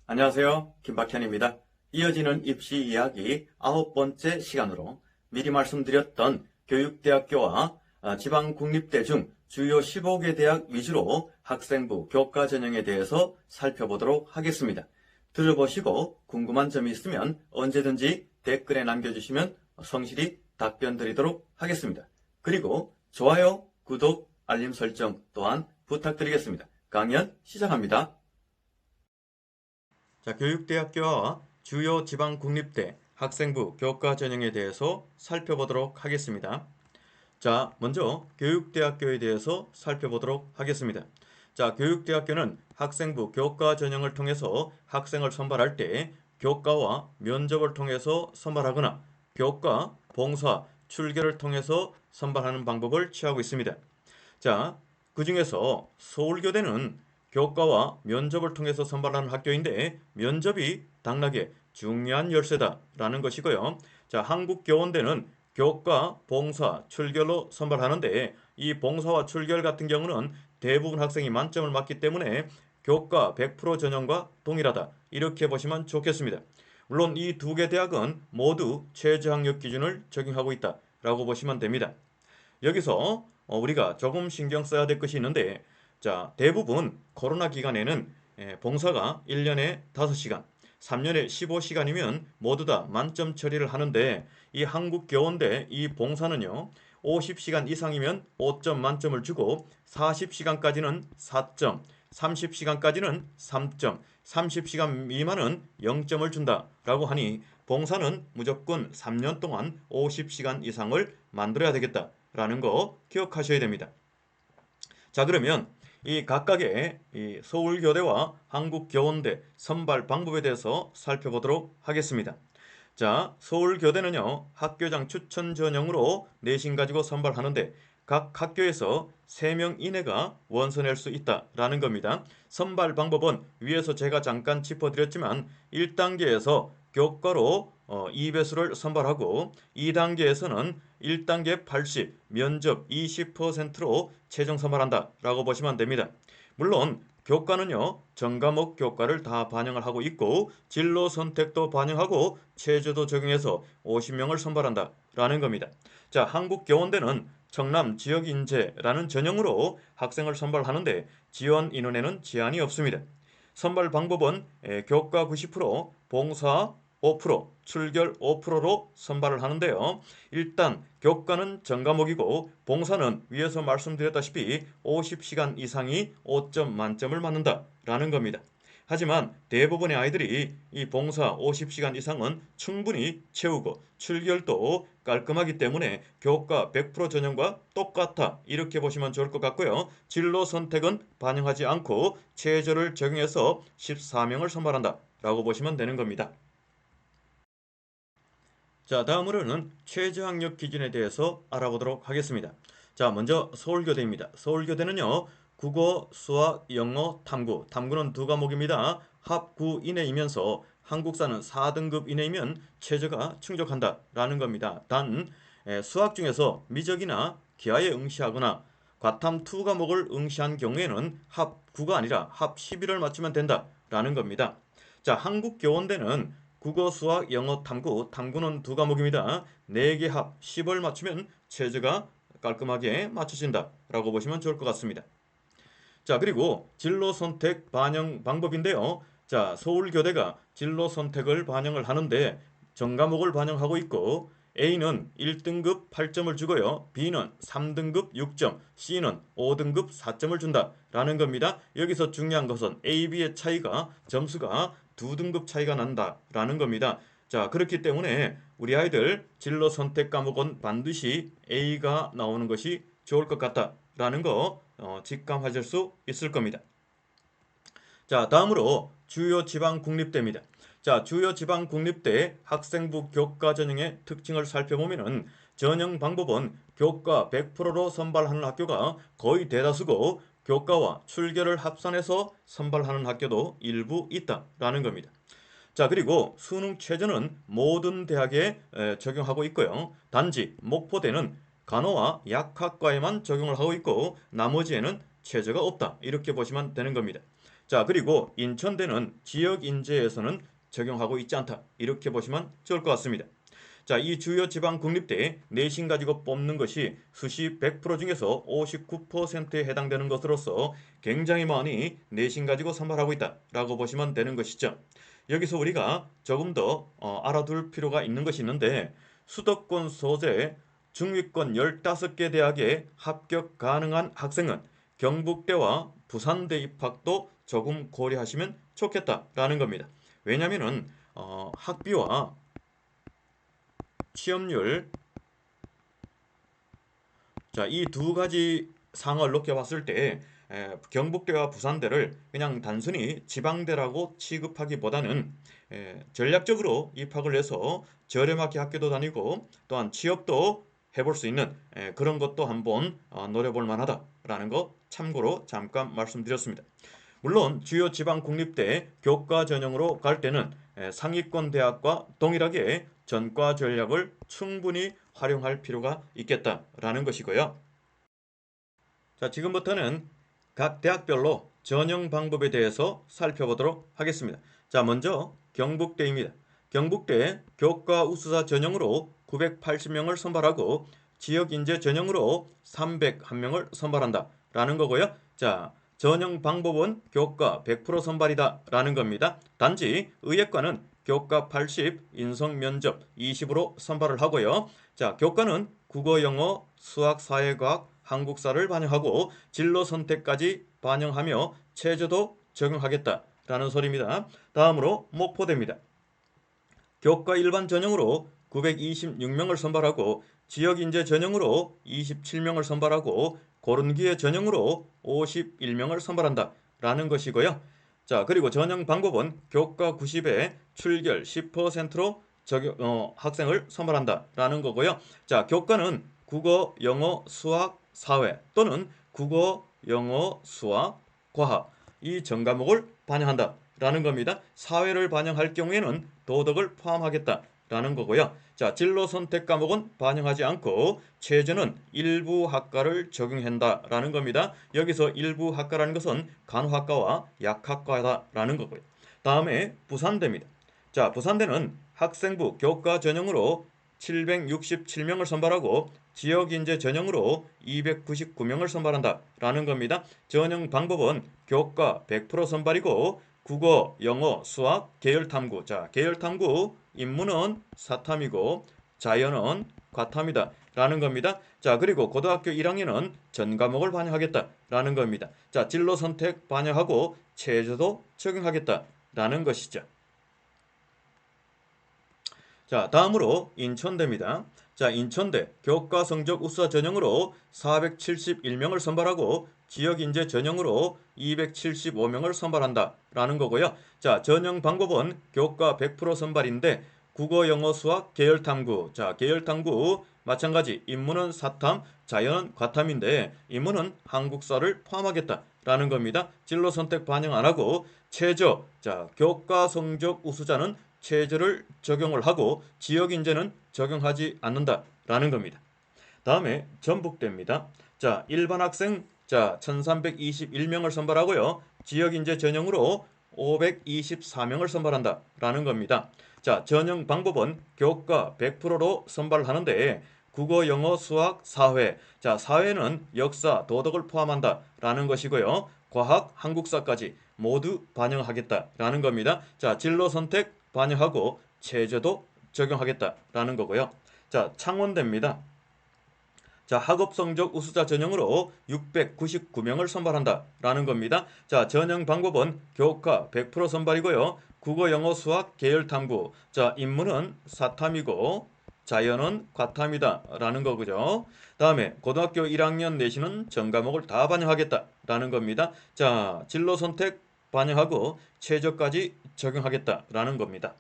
안녕하세요. 김박현입니다. 이어지는 입시 이야기 9번째 시간으로 미리 말씀드렸던 교육대학교와 지방국립대 중 주요 15개 대학 위주로 학생부 교과 전형에 대해서 살펴보도록 하겠습니다. 들어보시고 궁금한 점이 있으면 언제든지 댓글에 남겨주시면 성실히 답변 드리도록 하겠습니다. 그리고 좋아요, 구독, 알림 설정 또한 부탁드리겠습니다. 강연 시작합니다. 자, 교육대학교와 주요 지방국립대 학생부 교과 전형에 대해서 살펴보도록 하겠습니다. 자, 먼저 교육대학교에 대해서 살펴보도록 하겠습니다. 자, 교육대학교는 학생부 교과 전형을 통해서 학생을 선발할 때 교과와 면접을 통해서 선발하거나 교과, 봉사, 출결을 통해서 선발하는 방법을 취하고 있습니다. 자, 그 중에서 서울교대는 교과와 면접을 통해서 선발하는 학교인데 면접이 당락의 중요한 열쇠다라는 것이고요. 자, 한국교원대는 교과, 봉사, 출결로 선발하는데 이 봉사와 출결 같은 경우는 대부분 학생이 만점을 맞기 때문에 교과 100% 전형과 동일하다 이렇게 보시면 좋겠습니다. 물론 이 두 개 대학은 모두 최저학력 기준을 적용하고 있다라고 보시면 됩니다. 여기서 우리가 조금 신경 써야 될 것이 있는데, 자, 대부분 코로나 기간에는 봉사가 1년에 5시간, 3년에 15시간이면 모두 다 만점 처리를 하는데 이 한국교원대 이 봉사는요 50시간 이상이면 5점 만점을 주고 40시간까지는 4점, 30시간까지는 3점, 30시간 미만은 0점을 준다라고 하니 봉사는 무조건 3년 동안 50시간 이상을 만들어야 되겠다라는 거 기억하셔야 됩니다. 자, 그러면 이 각각의 이 서울교대와 한국교원대 선발 방법에 대해서 살펴보도록 하겠습니다. 자, 서울교대는요 학교장 추천 전형으로 내신 가지고 선발하는데 각 학교에서 3명 이내가 원서 낼 수 있다라는 겁니다. 선발 방법은 위에서 제가 잠깐 짚어드렸지만 1단계에서 교과로 2배수를 선발하고 2단계에서는 1단계 80, 면접 20%로 최종 선발한다 라고 보시면 됩니다. 물론 교과는요 전과목 교과를 다 반영을 하고 있고 진로 선택도 반영하고 체제도 적용해서 50명을 선발한다 라는 겁니다. 자, 한국교원대는 청남 지역인재라는 전형으로 학생을 선발하는데 지원 인원에는 제한이 없습니다. 선발 방법은 교과 90%, 봉사 5%, 출결 5%로 선발을 하는데요. 일단 교과는 전과목이고 봉사는 위에서 말씀드렸다시피 50시간 이상이 5점 만점을 맞는다라는 겁니다. 하지만 대부분의 아이들이 이 봉사 50시간 이상은 충분히 채우고 출결도 깔끔하기 때문에 교과 100% 전형과 똑같아 이렇게 보시면 좋을 것 같고요. 진로 선택은 반영하지 않고 최저를 적용해서 14명을 선발한다 라고 보시면 되는 겁니다. 자, 다음으로는 최저학력 기준에 대해서 알아보도록 하겠습니다. 자, 먼저 서울교대입니다. 서울교대는요 국어, 수학, 영어, 탐구. 탐구는 두 과목입니다. 합 9 이내이면서 한국사는 4등급 이내이면 최저가 충족한다라는 겁니다. 단 수학 중에서 미적이나 기하에 응시하거나 과탐 2 과목을 응시한 경우에는 합 9가 아니라 합 11을 맞추면 된다라는 겁니다. 자, 한국교원대는 국어, 수학, 영어, 탐구. 탐구는 두 과목입니다. 4개 합 10을 맞추면 최저가 깔끔하게 맞춰진다라고 보시면 좋을 것 같습니다. 자, 그리고 진로 선택 반영 방법인데요. 자, 서울교대가 진로 선택을 반영을 하는데 전과목을 반영하고 있고 A는 1등급 8점을 주고요. B는 3등급 6점, C는 5등급 4점을 준다라는 겁니다. 여기서 중요한 것은 A, B의 차이가 점수가 2등급 차이가 난다라는 겁니다. 자, 그렇기 때문에 우리 아이들 진로 선택 과목은 반드시 A가 나오는 것이 좋을 것 같다라는 거 직감하실 수 있을 겁니다. 자, 다음으로 주요 지방 국립대입니다. 자, 주요 지방 국립대 학생부 교과 전형의 특징을 살펴보면은 전형 방법은 교과 100%로 선발하는 학교가 거의 대다수고 교과와 출결을 합산해서 선발하는 학교도 일부 있다라는 겁니다. 자, 그리고 수능 최저는 모든 대학에 적용하고 있고요. 단지 목포대는 간호와 약학과에만 적용을 하고 있고 나머지에는 최저가 없다 이렇게 보시면 되는 겁니다. 자, 그리고 인천대는 지역 인재에서는 적용하고 있지 않다. 이렇게 보시면 좋을 것 같습니다. 자, 이 주요 지방 국립대 내신 가지고 뽑는 것이 수시 100% 중에서 59%에 해당되는 것으로서 굉장히 많이 내신 가지고 선발하고 있다라고 보시면 되는 것이죠. 여기서 우리가 조금 더 알아둘 필요가 있는 것이 있는데 수도권 소재 중위권 15개 대학에 합격 가능한 학생은 경북대와 부산대 입학도 조금 고려하시면 좋겠다라는 겁니다. 왜냐하면은 학비와 취업률, 자, 이 두 가지 상을 놓게 봤을 때 경북대와 부산대를 그냥 단순히 지방대라고 취급하기보다는 전략적으로 입학을 해서 저렴하게 학교도 다니고 또한 취업도 해볼 수 있는 그런 것도 한번 노려볼 만하다라는 거 참고로 잠깐 말씀드렸습니다. 물론 주요 지방 국립대 교과 전형으로 갈 때는 상위권 대학과 동일하게 전과 전략을 충분히 활용할 필요가 있겠다라는 것이고요. 자, 지금부터는 각 대학별로 전형 방법에 대해서 살펴보도록 하겠습니다. 자, 먼저 경북대입니다. 경북대 교과 우수자 전형으로 980명을 선발하고 지역 인재 전형으로 301명을 선발한다 라는 거고요. 자, 전형 방법은 교과 100% 선발이다 라는 겁니다. 단지 의예과는 교과 80, 인성 면접 20으로 선발을 하고요. 자, 교과는 국어, 영어, 수학, 사회과학, 한국사를 반영하고 진로 선택까지 반영하며 체제도 적용하겠다라는 소리입니다. 다음으로 목포대입니다. 교과 일반 전형으로 926명을 선발하고 지역인재 전형으로 27명을 선발하고 고른기회 전형으로 51명을 선발한다 라는 것이고요. 자, 그리고 전형 방법은 교과 90에 출결 10%로 학생을 선발한다 라는 거고요. 자, 교과는 국어, 영어, 수학, 사회 또는 국어, 영어, 수학, 과학 이 전과목을 반영한다 라는 겁니다. 사회를 반영할 경우에는 도덕을 포함하겠다라는 거고요. 자, 진로 선택 과목은 반영하지 않고 최저는 일부 학과를 적용한다라는 겁니다. 여기서 일부 학과라는 것은 간호학과와 약학과다라는 거고요. 다음에 부산대입니다. 자, 부산대는 학생부 교과 전형으로 767명을 선발하고 지역인재 전형으로 299명을 선발한다라는 겁니다. 전형 방법은 교과 100% 선발이고 국어, 영어, 수학, 계열탐구. 자, 계열탐구 인문은 사탐이고 자연은 과탐이다 라는 겁니다. 자, 그리고 고등학교 1학년은 전 과목을 반영하겠다라는 겁니다. 자, 진로 선택 반영하고 체제도 적용하겠다라는 것이죠. 자, 다음으로 인천대입니다. 자, 인천대 교과 성적 우수자 전형으로 471명을 선발하고 지역인재 전형으로 275명을 선발한다 라는 거고요. 자, 전형 방법은 교과 100% 선발인데 국어, 영어, 수학, 계열탐구. 자, 계열탐구 마찬가지 인문은 사탐, 자연은 과탐인데 인문은 한국사를 포함하겠다 라는 겁니다. 진로 선택 반영 안 하고 최저. 자, 교과 성적 우수자는 체제를 적용을 하고 지역 인재는 적용하지 않는다라는 겁니다. 다음에 전북대입니다. 자, 일반 학생 1321명을 선발하고요. 지역 인재 전형으로 524명을 선발한다라는 겁니다. 자, 전형 방법은 교과 100%로 선발하는데 국어, 영어, 수학, 사회. 자, 사회는 역사, 도덕을 포함한다라는 것이고요. 과학, 한국사까지 모두 반영하겠다라는 겁니다. 자, 진로 선택 반영하고 체제도 적용하겠다라는 거고요. 자, 창원대입니다. 자, 학업 성적 우수자 전형으로 699명을 선발한다라는 겁니다. 자, 전형 방법은 교과 100% 선발이고요. 국어, 영어, 수학, 계열 탐구. 자, 인문은 사탐이고 자연은 과탐이다라는 거고요. 다음에 고등학교 1학년 내신은 전 과목을 다 반영하겠다라는 겁니다. 자, 진로 선택 반영하고 최저까지 적용하겠다라는 겁니다.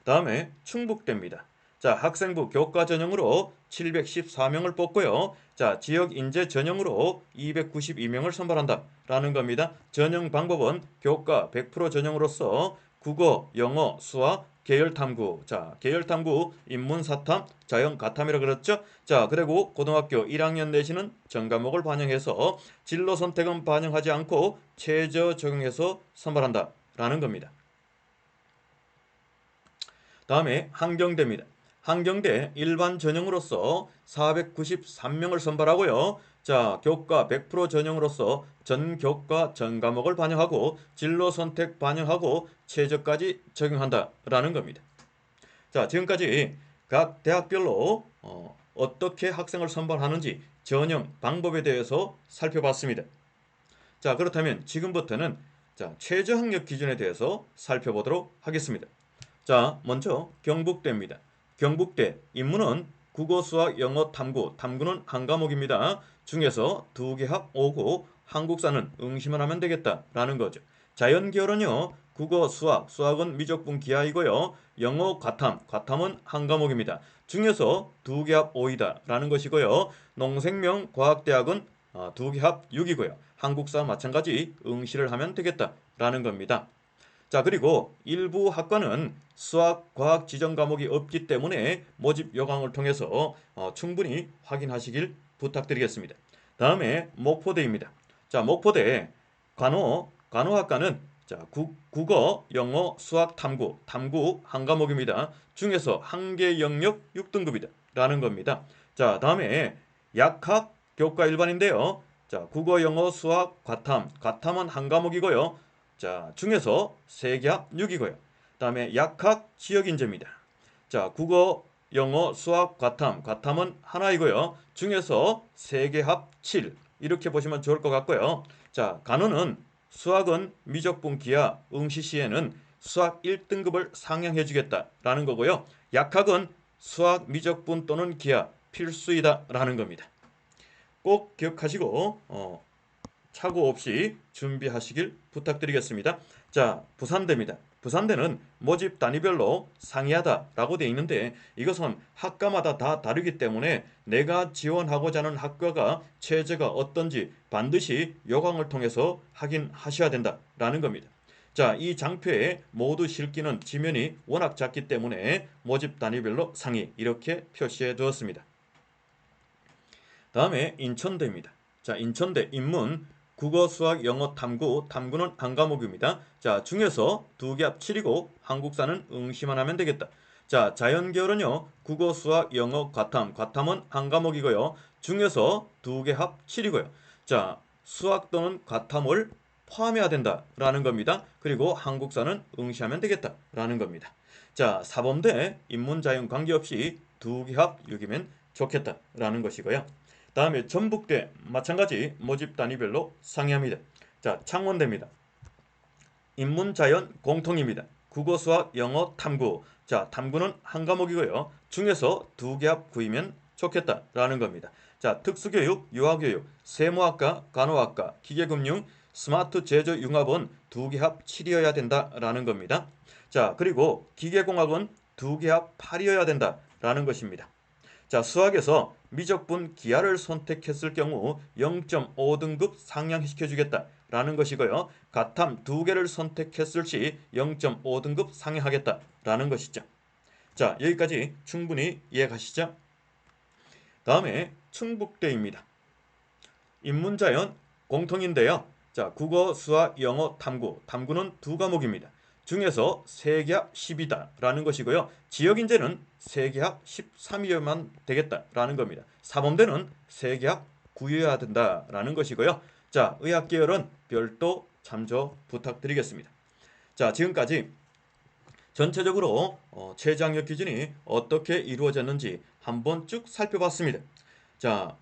다음에 충북대입니다. 자, 학생부 교과 전형으로 714명을 뽑고요. 자, 지역 인재 전형으로 292명을 선발한다라는 겁니다. 전형 방법은 교과 100% 전형으로서 국어, 영어, 수학, 계열탐구. 자, 계열탐구, 인문사탐, 자연가탐이라 그랬죠? 자, 그리고 고등학교 1학년 내신은 전과목을 반영해서 진로 선택은 반영하지 않고 최저 적용해서 선발한다 라는 겁니다. 다음에 한경대입니다. 한경대 일반 전형으로서 493명을 선발하고요. 자, 교과 100% 전형으로서 전 교과 전 과목을 반영하고 진로 선택 반영하고 최저까지 적용한다라는 겁니다. 자, 지금까지 각 대학별로 어떻게 학생을 선발하는지 전형 방법에 대해서 살펴봤습니다. 자, 그렇다면 지금부터는 자, 최저 학력 기준에 대해서 살펴보도록 하겠습니다. 자, 먼저 경북대입니다. 경북대 인문은 국어, 수학, 영어, 탐구. 탐구는 한 과목입니다. 중에서 2개 합 5고 한국사는 응시만 하면 되겠다라는 거죠. 자연계열은요. 국어, 수학. 수학은 미적분 기하이고요. 영어, 과탐. 과탐은 한 과목입니다. 중에서 2개 합 5이다라는 것이고요. 농생명 과학대학은 2개 합 6이고요. 한국사 마찬가지 응시를 하면 되겠다라는 겁니다. 자, 그리고 일부 학과는 수학, 과학 지정 과목이 없기 때문에 모집 요강을 통해서 충분히 확인하시길 부탁드리겠습니다. 다음에 목포대입니다. 자, 목포대 간호학과는 자, 국어, 영어, 수학, 탐구 한 과목입니다. 중에서 한계 영역 6등급이다 라는 겁니다. 자, 다음에 약학 교과 일반인데요. 자, 국어, 영어, 수학, 과탐은 한 과목이고요. 자, 중에서 3개 합 6이고요. 다음에 약학 지역인재입니다. 자, 국어, 영어, 수학, 과탐은 하나이고요. 중에서 3개 합 7. 이렇게 보시면 좋을 것 같고요. 자, 간호는 수학은 미적분 기하 응시 시에는 수학 1등급을 상향해 주겠다라는 거고요. 약학은 수학 미적분 또는 기하 필수이다라는 겁니다. 꼭 기억하시고 착오 없이 준비하시길 부탁드리겠습니다. 자, 부산대입니다. 부산대는 모집 단위별로 상이하다라고 되어 있는데 이것은 학과마다 다 다르기 때문에 내가 지원하고자 하는 학과가 최저가 어떤지 반드시 요강을 통해서 확인하셔야 된다라는 겁니다. 자, 이 장표에 모두 실기는 지면이 워낙 작기 때문에 모집 단위별로 상이 이렇게 표시해 두었습니다. 다음에 인천대입니다. 자, 인천대 인문 국어, 수학, 영어, 탐구는 한 과목입니다. 자, 중에서 2개 합 7이고 한국사는 응시만 하면 되겠다. 자, 자연계열은요. 국어, 수학, 영어, 과탐은 한 과목이고요. 중에서 2개 합 7이고요. 자, 수학 또는 과탐을 포함해야 된다라는 겁니다. 그리고 한국사는 응시하면 되겠다라는 겁니다. 자, 사범대 인문자연 관계없이 2개 합 6이면 좋겠다라는 것이고요. 다음에 전북대 마찬가지 모집 단위별로 상이합니다. 자, 창원대입니다. 인문자연 공통입니다. 국어, 수학, 영어, 탐구. 자, 탐구는 한 과목이고요. 중에서 2개 합 9이면 좋겠다라는 겁니다. 자, 특수교육, 유아교육, 세무학과, 간호학과, 기계금융, 스마트 제조 융합은 2개 합 7이어야 된다라는 겁니다. 자, 그리고 기계공학은 2개 합 8이어야 된다라는 것입니다. 자, 수학에서 미적분 기하를 선택했을 경우 0.5등급 상향시켜 주겠다라는 것이고요. 가탐 2개를 선택했을 시 0.5등급 상향하겠다라는 것이죠. 자, 여기까지 충분히 이해가시죠? 다음에 충북대입니다. 인문자연 공통인데요. 자, 국어, 수학, 영어, 탐구는 2과목입니다. 중에서 3개 합 10이다라는 것이고요. 지역인재는 3개 합 13이어만 되겠다라는 겁니다. 사범대는 3개 합 9여야 된다라는 것이고요. 자, 의학계열은 별도 참조 부탁드리겠습니다. 자, 지금까지 전체적으로 최저학력 기준이 어떻게 이루어졌는지 한번 쭉 살펴봤습니다. 자,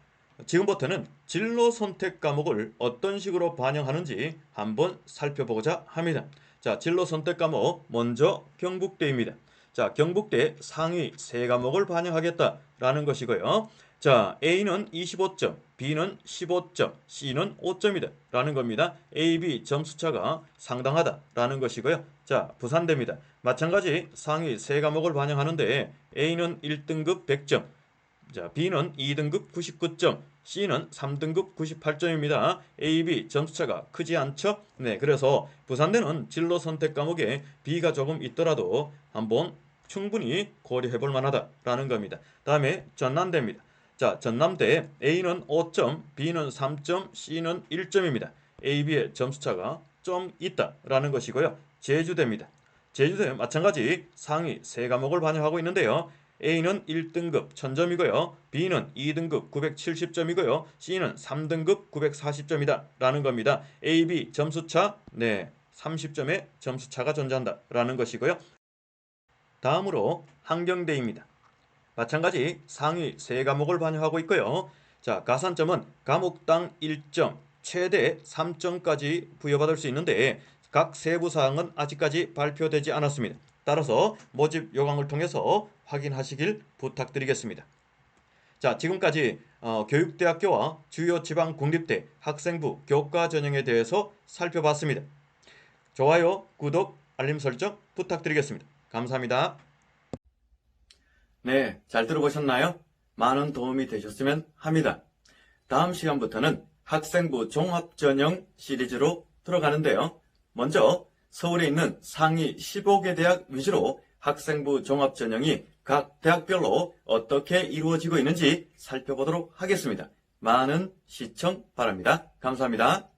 지금부터는 진로 선택 과목을 어떤 식으로 반영하는지 한번 살펴보고자 합니다. 자, 진로 선택 과목 먼저 경북대입니다. 자, 경북대 상위 3과목을 반영하겠다라는 것이고요. 자, A는 25점, B는 15점, C는 5점이다 라는 겁니다. A, B 점수차가 상당하다라는 것이고요. 자, 부산대입니다. 마찬가지 상위 3과목을 반영하는데 A는 1등급 100점, 자, B는 2등급 99점, C는 3등급 98점입니다. A, B 점수차가 크지 않죠? 네, 그래서 부산대는 진로 선택 과목에 B가 조금 있더라도 한번 충분히 고려해 볼 만하다라는 겁니다. 다음에 전남대입니다. 자, 전남대 A는 5점, B는 3점, C는 1점입니다. A, B의 점수차가 좀 있다라는 것이고요. 제주대입니다. 제주대 마찬가지 상위 3과목을 반영하고 있는데요. A는 1등급 1000점이고요. B는 2등급 970점이고요. C는 3등급 940점이다 라는 겁니다. A, B 점수차 30점의 점수차가 존재한다 라는 것이고요. 다음으로 한경대입니다. 마찬가지 상위 3과목을 반영하고 있고요. 자, 가산점은 과목당 1점, 최대 3점까지 부여받을 수 있는데 각 세부 사항은 아직까지 발표되지 않았습니다. 따라서 모집 요강을 통해서 확인하시길 부탁드리겠습니다. 자, 지금까지 교육대학교와 주요 지방 국립대 학생부 교과 전형에 대해서 살펴봤습니다. 좋아요, 구독, 알림 설정 부탁드리겠습니다. 감사합니다. 네, 잘 들어보셨나요? 많은 도움이 되셨으면 합니다. 다음 시간부터는 학생부 종합전형 시리즈로 들어가는데요. 먼저 서울에 있는 상위 15개 대학 위주로 학생부 종합전형이 각 대학별로 어떻게 이루어지고 있는지 살펴보도록 하겠습니다. 많은 시청 바랍니다. 감사합니다.